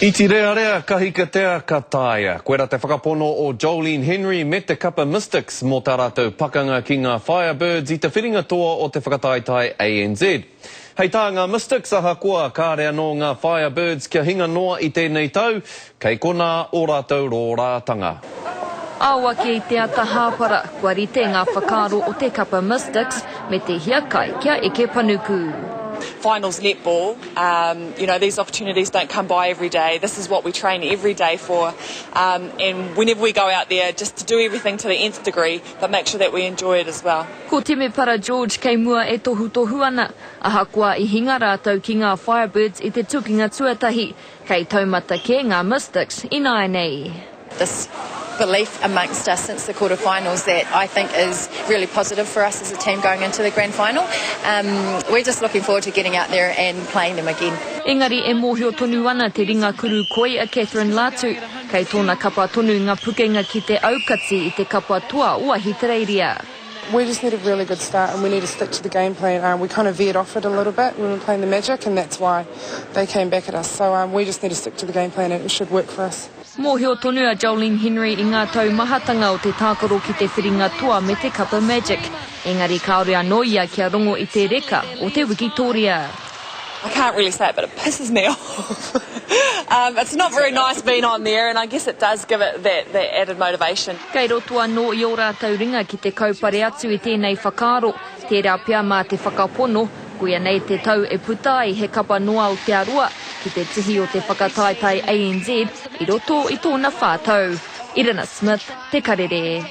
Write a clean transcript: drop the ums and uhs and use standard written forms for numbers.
Iti rea rea kahika tea kataia. Koe ra te whakapono o Jolene Henry me te Kapa Mystics mō tā rātou pakanga ki ngā Firebirds i te whiringa toa o te whakataitai ANZ. Hei tā ngā Mystics aha kua kārea no ngā Firebirds kia hinga noa i tēnei tau, kei kona o rātou rō rātanga. Awa ki te ata hāpara, kua rite ngā whakaro o te Kapa Mystics me te hiakai kia eke panuku. Finals netball, these opportunities don't come by every day. This is what we train every day for. And whenever we go out there, just to do everything to the nth degree, but make sure that we enjoy it as well. Ko te me para George kei mua e tohu ana. Aha kua I hinga rātou ki ngā Firebirds I te tukinga tuatahi. Kei taumata ke ngā Mystics I nai nei. This belief amongst us since the quarterfinals that I think is really positive for us as a team going into the grand final. We're just looking forward to getting out there and playing them again. Engari e mōhio tonu ana te ringa kuru koi a Catherine Latu. Kei tōna kapa tonu ngā pukenga ki te aukati I te kapa tua ua Hitereiria. We just need a really good start and we need to stick to the game plan. We kind of veered off it a little bit when we were playing the Magic and that's why they came back at us. So we just need to stick to the game plan and it should work for us. Mōhio tonu a Jolene Henry I ngā tau mahatanga o te tākaro ki te whiringa toa me te Kapa Magic. Engari kaore anō ia kia rongo I te reka o te Wikitoria. I can't really say it, but it pisses me off. It's not very nice being on there, and I guess it does give it that added motivation. Kei roto anō I o rātou ringa ki te kaupare atu I tēnei whakaro, te rea pia mā te whakapono, kuia nei te tau e putai he kapa noa o te arua, ki te tihi o te whakataitai ANZ, I roto I tōna whātau. Irina Smith, Te Karere.